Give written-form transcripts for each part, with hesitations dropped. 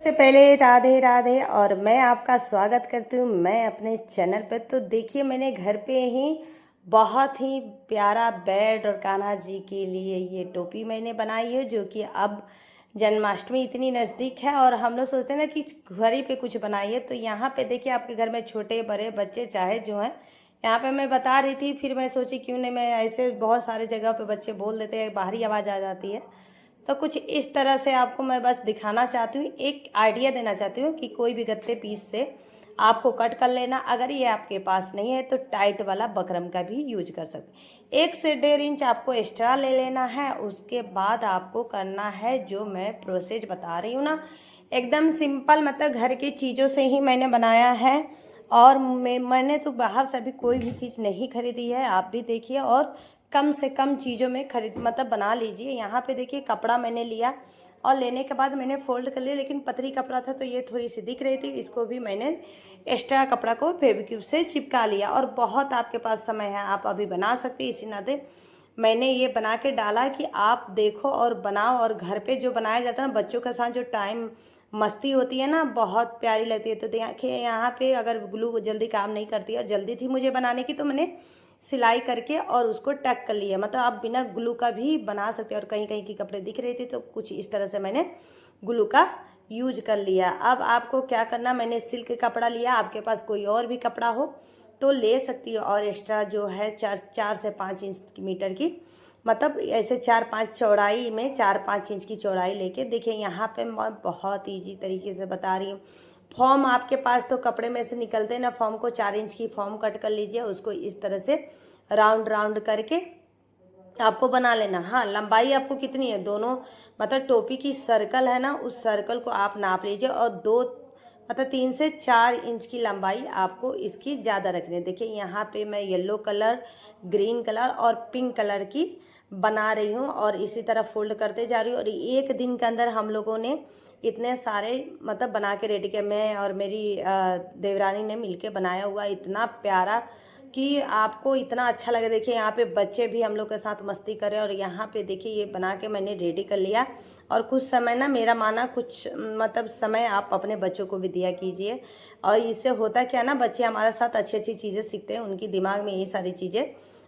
से पहले राधे राधे और मैं आपका स्वागत करती हूँ मैं अपने चैनल पे। तो देखिए मैंने घर पे ही बहुत ही प्यारा बेड और कान्हा जी के लिए ये टोपी मैंने बनाई है, जो कि अब जन्माष्टमी इतनी नज़दीक है और हम लोग सोचते हैं ना कि घर ही पे कुछ बनाइए। तो यहाँ पे देखिए आपके घर में छोटे बड़े बच्चे चाहे जो हैं, यहाँ पे मैं बता रही थी, फिर मैं सोची क्यों नहीं, मैं ऐसे बहुत सारे जगह पे बच्चे बोल देते हैं, बाहरी आवाज़ आ जाती है। तो कुछ इस तरह से आपको मैं बस दिखाना चाहती हूँ, एक आइडिया देना चाहती हूँ कि कोई भी गत्ते पीस से आपको कट कर लेना। अगर ये आपके पास नहीं है तो टाइट वाला बकरम का भी यूज कर सकते। 1 से 1.5 इंच आपको एक्स्ट्रा ले लेना है। उसके बाद आपको करना है जो मैं प्रोसेस बता रही हूँ ना, एकदम सिंपल, मतलब घर की चीज़ों से ही मैंने बनाया है। और मैंने तो बाहर से अभी कोई भी चीज़ नहीं खरीदी है, आप भी देखिए और कम से कम चीज़ों में खरीद मतलब बना लीजिए। यहाँ पे देखिए कपड़ा मैंने लिया और लेने के बाद मैंने फोल्ड कर लिया, लेकिन पतली कपड़ा था तो ये थोड़ी सी दिख रही थी, इसको भी मैंने एक्स्ट्रा कपड़ा को फेविक्विक से चिपका लिया। और बहुत आपके पास समय है, आप अभी बना सकते हैं। इसी नाते मैंने ये बना के डाला कि आप देखो और बनाओ। और घर पे जो बनाया जाता है ना बच्चों के साथ, जो टाइम मस्ती होती है ना, बहुत प्यारी लगती है। तो देखिए यहाँ पे अगर ग्लू जल्दी काम नहीं करती है और जल्दी थी मुझे बनाने की, तो मैंने सिलाई करके और उसको टक कर लिया। मतलब आप बिना ग्लू का भी बना सकते हैं। और कहीं कहीं की कपड़े दिख रहे थे तो कुछ इस तरह से मैंने ग्लू का यूज कर लिया। अब आपको क्या करना, मैंने सिल्क कपड़ा लिया, आपके पास कोई और भी कपड़ा हो तो ले सकती है। और एक्स्ट्रा जो है 4 से 5 इंच मीटर की, मतलब ऐसे 4-5 चौड़ाई में 4-5 इंच की चौड़ाई लेके, देखिए यहाँ पे मैं बहुत ईजी तरीके से बता रही हूँ। फॉर्म आपके पास तो कपड़े में से निकलते हैं ना, फॉर्म को 4 इंच की फॉर्म कट कर लीजिए, उसको इस तरह से राउंड राउंड करके आपको बना लेना। हाँ, लंबाई आपको कितनी है, दोनों मतलब टोपी की सर्कल है ना, उस सर्कल को आप नाप लीजिए। और 2 मतलब 3 से 4 इंच की लंबाई आपको इसकी ज़्यादा रखनी है। देखिए यहाँ पे मैं येलो कलर, ग्रीन कलर और पिंक कलर की बना रही हूँ और इसी तरह फोल्ड करते जा रही हूँ। और 1 दिन के अंदर हम लोगों ने इतने सारे मतलब बना के रेडी किया। मैं और मेरी देवरानी ने मिलके बनाया हुआ, इतना प्यारा कि आपको इतना अच्छा लगे। देखिए यहाँ पे बच्चे भी हम लोग के साथ मस्ती करें। और यहाँ पे देखिए ये बना के मैंने रेडी कर लिया। और कुछ समय ना, मेरा माना कुछ मतलब समय आप अपने बच्चों को भी दिया कीजिए। और इससे होता क्या ना, बच्चे हमारे साथ अच्छी अच्छी चीज़ें सीखते हैं, उनकी दिमाग में यही सारी चीज़ें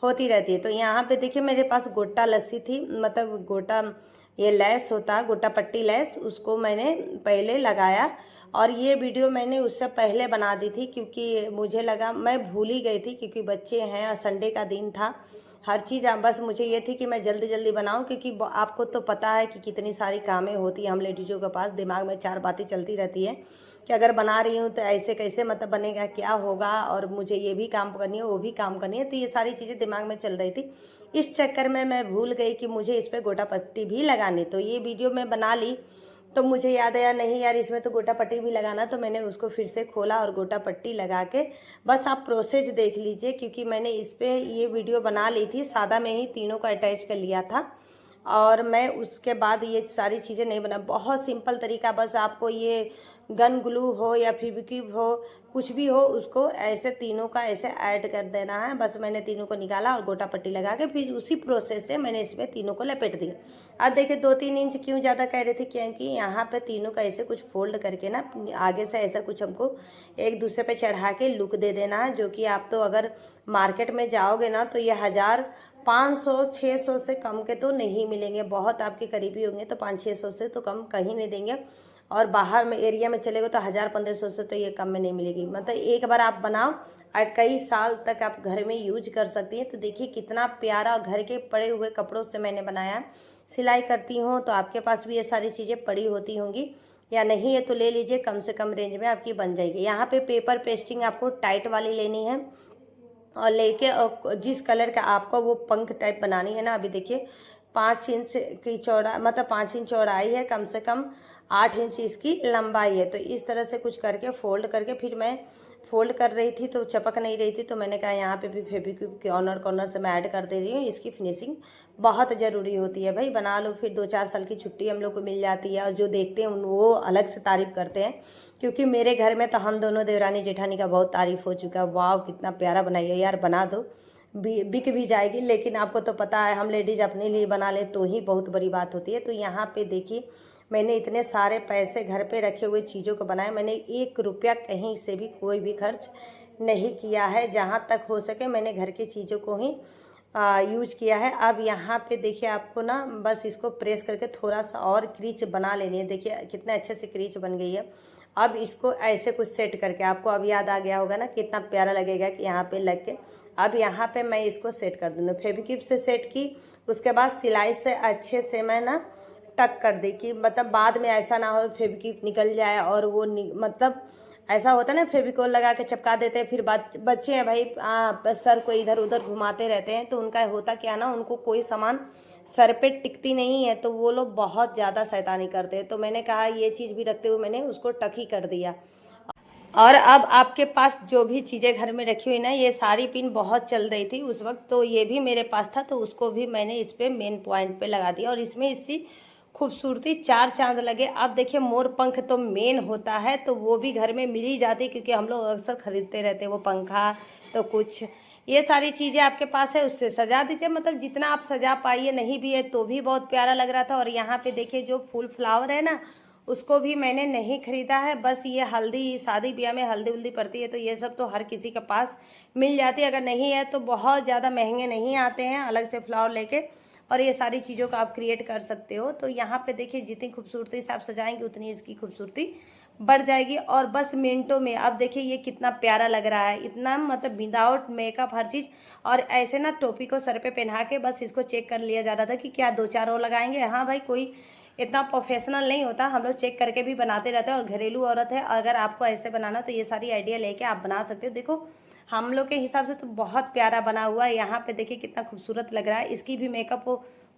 होती रहती है। तो यहाँ पे देखिए मेरे पास गोटा लस्सी थी, मतलब गोटा ये लैस होता है, गोटा पट्टी लैस, उसको मैंने पहले लगाया। और ये वीडियो मैंने उससे पहले बना दी थी क्योंकि मुझे लगा, मैं भूल ही गई थी क्योंकि बच्चे हैं और संडे का दिन था। हर चीज़ बस मुझे ये थी कि मैं जल्दी जल्दी बनाऊं, क्योंकि आपको तो पता है कि कितनी सारी कामें होती हैं हम लेडीज़ों के पास, दिमाग में 4 बातें चलती रहती है कि अगर बना रही हूँ तो ऐसे कैसे मतलब बनेगा, क्या होगा, और मुझे ये भी काम करनी है वो भी काम करनी है। तो ये सारी चीज़ें दिमाग में चल रही थी। इस चक्कर में मैं भूल गई कि मुझे इस पर गोटा पट्टी भी लगानी। तो ये वीडियो मैं बना ली तो मुझे याद आया, नहीं यार इसमें तो गोटा पट्टी भी लगाना। तो मैंने उसको फिर से खोला और गोटा पट्टी लगा के, बस आप प्रोसेस देख लीजिए, क्योंकि मैंने इस पर ये वीडियो बना ली थी, सादा में ही तीनों को अटैच कर लिया था। और मैं उसके बाद ये सारी चीज़ें नहीं बना, बहुत सिंपल तरीका। बस आपको ये गन ग्लू हो या फेविक्विक हो, कुछ भी हो, उसको ऐसे तीनों का ऐसे ऐड कर देना है। बस मैंने तीनों को निकाला और गोटा पट्टी लगा के फिर उसी प्रोसेस से मैंने इसमें तीनों को लपेट दिया। अब देखिए 2-3 इंच क्यों ज़्यादा कह रही थी, क्योंकि यहाँ पे तीनों का ऐसे कुछ फोल्ड करके ना, आगे से ऐसा कुछ हमको एक दूसरे पे चढ़ा के लुक दे देना है। जो कि आप तो अगर मार्केट में जाओगे ना तो ये 1500-600 से कम के तो नहीं मिलेंगे। बहुत आपके करीबी होंगे तो 500-600 से तो कम कहीं नहीं देंगे। और बाहर में एरिया में चलेगा तो 1000-1500 से तो ये कम में नहीं मिलेगी। मतलब एक बार आप बनाओ और कई साल तक आप घर में यूज कर सकती हैं। तो देखिए कितना प्यारा घर के पड़े हुए कपड़ों से मैंने बनाया। सिलाई करती हूँ तो आपके पास भी ये सारी चीज़ें पड़ी होती होंगी, या नहीं है तो ले लीजिए, कम से कम रेंज में आपकी बन जाएगी। यहाँ पे पेपर पेस्टिंग आपको टाइट वाली लेनी है और लेके, और जिस कलर का आपको वो पंख टाइप बनानी है ना, अभी देखिए 5 इंच की चौड़ा मतलब 5 इंच चौड़ाई है, कम से कम 8 इंच इसकी लंबाई है। तो इस तरह से कुछ करके फोल्ड करके, फिर मैं फोल्ड कर रही थी तो चपक नहीं रही थी, तो मैंने कहा यहाँ पे भी फेविक्विक कॉर्नर कॉर्नर से मैं ऐड कर दे रही हूँ। इसकी फिनिशिंग बहुत ज़रूरी होती है भाई, बना लो फिर 2-4 साल की छुट्टी हम लोग को मिल जाती है। और जो देखते हैं वो अलग से तारीफ़ करते हैं, क्योंकि मेरे घर में तो हम दोनों देवरानी जेठानी का बहुत तारीफ़ हो चुका है, वाह कितना प्यारा बनाई है यार, बना दो, बिक भी जाएगी। लेकिन आपको तो पता है हम लेडीज अपने लिए बना ले तो ही बहुत बड़ी बात होती है। तो यहाँ पे देखिए मैंने इतने सारे पैसे घर पे रखे हुए चीज़ों को बनाए, मैंने 1 रुपया कहीं से भी कोई भी खर्च नहीं किया है। जहाँ तक हो सके मैंने घर की चीज़ों को ही यूज किया है। अब यहाँ पे देखिए आपको ना बस इसको प्रेस करके थोड़ा सा और क्रीच बना लेनी है। देखिए कितना अच्छे से क्रीच बन गई है। अब इसको ऐसे कुछ सेट करके आपको अब याद आ गया होगा ना कितना प्यारा लगेगा कि यहाँ पे लग के। अब यहाँ पे मैं इसको सेट कर दूँगी, फेविक्विक से सेट की। उसके बाद सिलाई से अच्छे से मैं ना टक कर दी कि मतलब बाद में ऐसा ना हो फेविक्विक निकल जाए और वो मतलब ऐसा होता है ना फेविकोल लगा के चिपका देते हैं, फिर बच्चे हैं भाई सर को इधर उधर घुमाते रहते हैं, तो उनका होता क्या ना, उनको कोई सामान सर पे टिकती नहीं है, तो वो लोग बहुत ज़्यादा शैतानी करते हैं। तो मैंने कहा ये चीज़ भी रखते हुए मैंने उसको टक ही कर दिया। और अब आपके पास जो भी चीज़ें घर में रखी हुई ना, ये सारी पिन बहुत चल रही थी उस वक्त, तो ये भी मेरे पास था, तो उसको भी मैंने इस पर मेन पॉइंट पे लगा दिया और इसमें इसकी खूबसूरती 4 चांद लगे। अब देखिए मोर पंख तो मेन होता है, तो वो भी घर में मिल ही जाती, क्योंकि हम लोग अक्सर खरीदते रहते हैं वो पंखा। तो कुछ ये सारी चीज़ें आपके पास है, उससे सजा दीजिए, मतलब जितना आप सजा पाइए, नहीं भी है तो भी बहुत प्यारा लग रहा था। और यहाँ पे देखिए जो फूल फ्लावर है ना, उसको भी मैंने नहीं खरीदा है। बस ये हल्दी, शादी ब्याह में हल्दी उल्दी पड़ती है, तो ये सब तो हर किसी के पास मिल जाती है। अगर नहीं है तो बहुत ज़्यादा महंगे नहीं आते हैं, अलग से फ्लावर लेके और ये सारी चीज़ों का आप क्रिएट कर सकते हो। तो यहाँ पे देखिए जितनी खूबसूरती से आप सजाएंगे उतनी इसकी खूबसूरती बढ़ जाएगी। और बस मिनटों में अब देखिए ये कितना प्यारा लग रहा है, इतना मतलब विदाउट मेकअप हर चीज़। और ऐसे ना टोपी को सर पे पहना के बस इसको चेक कर लिया जा रहा था कि क्या 2-4 और लगाएंगे। हाँ भाई, कोई इतना प्रोफेशनल नहीं होता, हम लोग चेक करके भी बनाते रहते हैं और घरेलू औरत है। अगर आपको ऐसे बनाना तो ये सारी आइडिया लेके आप बना सकते हो। देखो हम लोग के हिसाब से तो बहुत प्यारा बना हुआ है। यहाँ पे देखिए कितना खूबसूरत लग रहा है। इसकी भी मेकअप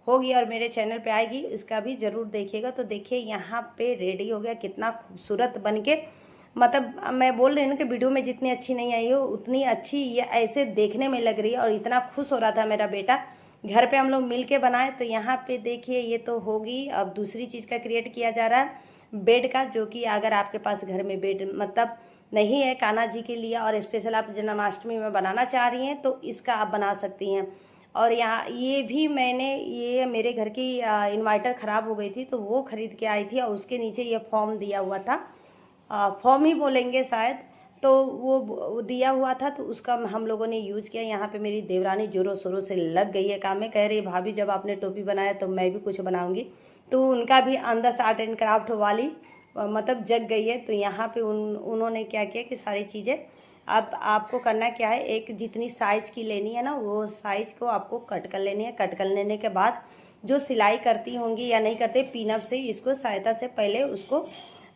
होगी और मेरे चैनल पे आएगी, इसका भी ज़रूर देखिएगा। तो देखिए यहाँ पे रेडी हो गया, कितना खूबसूरत बन के, मतलब मैं बोल रही हूँ कि वीडियो में जितनी अच्छी नहीं आई हो उतनी अच्छी ये ऐसे देखने में लग रही है। और इतना खुश हो रहा था मेरा बेटा, घर पे हम लोग मिल के बनाए। तो यहाँ पे देखिए ये तो होगी। अब दूसरी चीज़ का क्रिएट किया जा रहा है बेड का, जो कि अगर आपके पास घर में बेड मतलब नहीं है कान्हा जी के लिए और स्पेशल आप जन्माष्टमी में बनाना चाह रही हैं, तो इसका आप बना सकती हैं। और यहाँ ये भी मैंने, ये मेरे घर की इन्वर्टर ख़राब हो गई थी, तो वो ख़रीद के आई थी और उसके नीचे ये फॉर्म दिया हुआ था, फॉर्म ही बोलेंगे शायद, तो वो दिया हुआ था, तो उसका हम लोगों ने यूज़ किया। यहाँ पे मेरी देवरानी जोरों शोरों से लग गई है काम में, कह रही भाभी जब आपने टोपी बनाया तो मैं भी कुछ बनाऊंगी। तो उनका भी अंदर से आर्ट एंड क्राफ्ट वाली मतलब जग गई है। तो यहाँ पे उन्होंने क्या किया कि सारी चीज़ें, अब आपको करना क्या है, एक जितनी साइज की लेनी है ना, वो साइज को आपको कट कर लेनी है। कट कर लेने के बाद जो सिलाई करती होंगी या नहीं करते, पिनअप से इसको सहायता से पहले उसको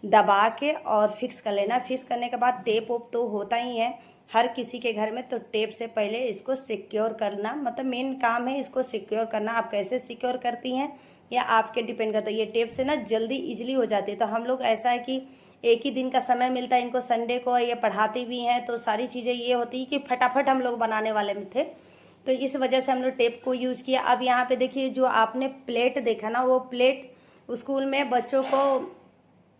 दबा के और फिक्स कर लेना। फिक्स करने के बाद टेप ओप तो होता ही है हर किसी के घर में, तो टेप से पहले इसको सिक्योर करना, मतलब मेन काम है इसको सिक्योर करना। आप कैसे सिक्योर करती हैं या आपके डिपेंड करता है। ये टेप से ना जल्दी इजीली हो जाती है। तो हम लोग ऐसा है कि एक ही दिन का समय मिलता है इनको संडे को, और ये पढ़ाती भी हैं, तो सारी चीज़ें ये होती है कि फटाफट हम लोग बनाने वाले में थे, तो इस वजह से हम लोग टेप को यूज़ किया। अब यहाँ पे देखिए जो आपने प्लेट देखा ना, वो प्लेट स्कूल में बच्चों को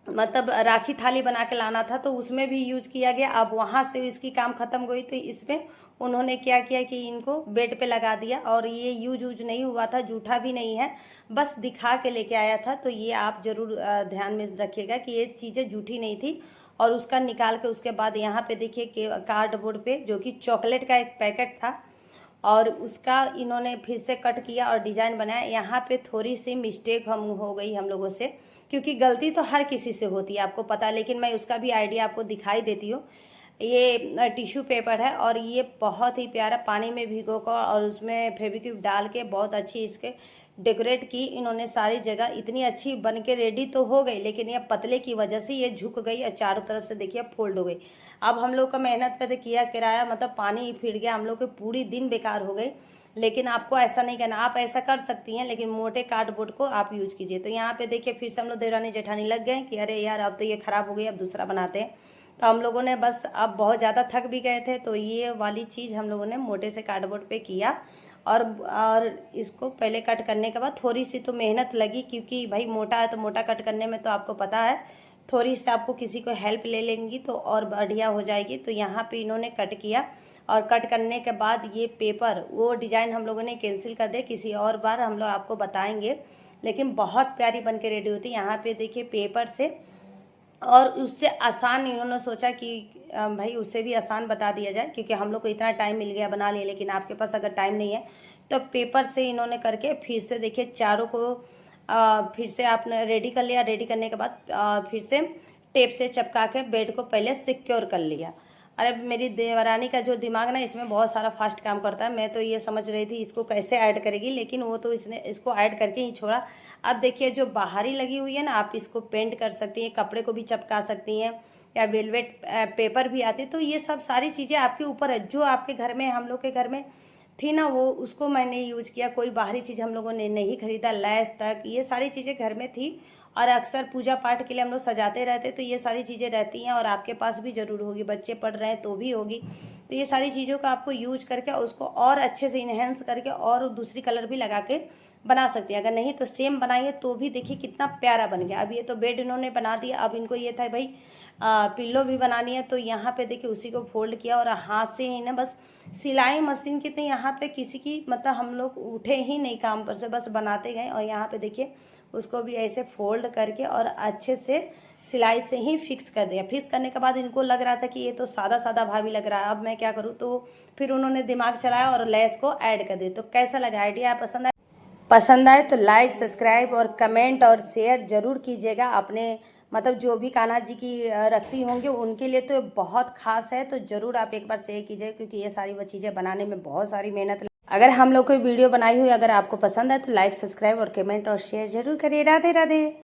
मतलब राखी थाली बना के लाना था, तो उसमें भी यूज किया गया। अब वहाँ से इसकी काम ख़त्म गई, तो इसमें उन्होंने क्या किया कि इनको बेड पे लगा दिया। और ये यूज नहीं हुआ था, जूठा भी नहीं है, बस दिखा के लेके आया था। तो ये आप ज़रूर ध्यान में रखिएगा कि ये चीज़ें जूठी नहीं थी। और उसका निकाल के उसके बाद यहाँ पे देखिए कार्डबोर्ड पे जो कि चॉकलेट का एक पैकेट था, और उसका इन्होंने फिर से कट किया और डिज़ाइन बनाया। यहाँ पे थोड़ी सी मिस्टेक हो गई हम लोगों से, क्योंकि गलती तो हर किसी से होती है, आपको पता है, लेकिन मैं उसका भी आइडिया आपको दिखाई देती हूँ। ये टिश्यू पेपर है और ये बहुत ही प्यारा पानी में भिगो कर और उसमें फेविक्विक डाल के बहुत अच्छी इसके डेकोरेट की इन्होंने सारी जगह। इतनी अच्छी बन के रेडी तो हो गई, लेकिन ये पतले की वजह से ये झुक गई और चारों तरफ से देखिए फोल्ड हो गई। अब हम लोग का मेहनत पे तो किया किराया, मतलब पानी ही फिर गया, हम लोग के पूरी दिन बेकार हो गई। लेकिन आपको ऐसा नहीं करना, आप ऐसा कर सकती हैं, लेकिन मोटे कार्डबोर्ड को आप यूज कीजिए। तो यहाँ पे देखिए फिर से हम लोग देवरानी जेठानी लग गए कि अरे यार अब तो ये ख़राब हो गई, अब दूसरा बनाते हैं। तो हम लोगों ने बस अब बहुत ज़्यादा थक भी गए थे, तो ये वाली चीज़ हम लोगों ने मोटे से कार्डबोर्ड पे किया। और इसको पहले कट करने के बाद थोड़ी सी तो मेहनत लगी, क्योंकि भाई मोटा है तो मोटा कट करने में तो आपको पता है, थोड़ी सी आपको किसी को हेल्प ले लेंगी तो और बढ़िया हो जाएगी। तो यहाँ पे इन्होंने कट किया और कट करने के बाद ये पेपर वो डिज़ाइन हम लोगों ने कैंसिल कर दे, किसी और बार हम लोग आपको बताएंगे लेकिन बहुत प्यारी बन के रेडी होती है। यहाँ पे देखिए पेपर से, और उससे आसान इन्होंने सोचा कि भाई उससे भी आसान बता दिया जाए, क्योंकि हम लोग को इतना टाइम मिल गया बना लिया, लेकिन आपके पास अगर टाइम नहीं है तो पेपर से इन्होंने करके फिर से देखिए चारों को फिर से आपने रेडी कर लिया। रेडी करने के बाद फिर से टेप से चिपका के बेड को पहले सिक्योर कर लिया। अरे मेरी देवरानी का जो दिमाग ना इसमें बहुत सारा फास्ट काम करता है। मैं तो ये समझ रही थी इसको कैसे ऐड करेगी, लेकिन वो तो इसने इसको ऐड करके ही छोड़ा। अब देखिए जो बाहरी लगी हुई है ना, आप इसको पेंट कर सकती हैं, कपड़े को भी चिपका सकती हैं, या वेलवेट पेपर भी आती है। तो ये सब सारी चीज़ें आपके ऊपर है। जो आपके घर में, हम लोग के घर में थी ना, वो उसको मैंने यूज किया। कोई बाहरी चीज़ हम लोगों ने नहीं खरीदा। लैस तक ये सारी चीज़ें घर में थी, और अक्सर पूजा पाठ के लिए हम लोग सजाते रहते, तो ये सारी चीज़ें रहती हैं, और आपके पास भी ज़रूर होगी, बच्चे पढ़ रहे हैं तो भी होगी। तो ये सारी चीज़ों का आपको यूज करके उसको और अच्छे से इन्हेंस करके और दूसरी कलर भी लगा के बना सकती हैं। अगर नहीं तो सेम बनाइए तो भी देखिए कितना प्यारा बन गया। अब ये तो बेड इन्होंने बना दिया। अब इनको ये था भाई पिल्लो भी बनानी है, तो यहाँ पे देखिए उसी को फोल्ड किया, और हाथ से ही ना बस सिलाई मशीन की, तो यहाँ पे किसी की मतलब हम लोग उठे ही नहीं काम पर से, बस बनाते गए। और यहाँ पे देखिए उसको भी ऐसे फोल्ड करके और अच्छे से सिलाई से ही फिक्स कर दिया। फिक्स करने के बाद इनको लग रहा था कि ये तो सादा सादा भाभी लग रहा है, अब मैं क्या करूँ। तो फिर उन्होंने दिमाग चलाया और लेस को ऐड कर दी। तो कैसा लगा आइडिया? पसंद आए तो लाइक, सब्सक्राइब और कमेंट और शेयर ज़रूर कीजिएगा। अपने मतलब जो भी कान्हा जी की रखती होंगे उनके लिए तो बहुत खास है, तो ज़रूर आप एक बार शेयर कीजिए, क्योंकि ये सारी वो चीज़ें बनाने में बहुत सारी मेहनत अगर हम लोग कोई वीडियो बनाई हुई अगर आपको पसंद है तो लाइक, सब्सक्राइब और कमेंट और शेयर ज़रूर करिए। राधे राधे।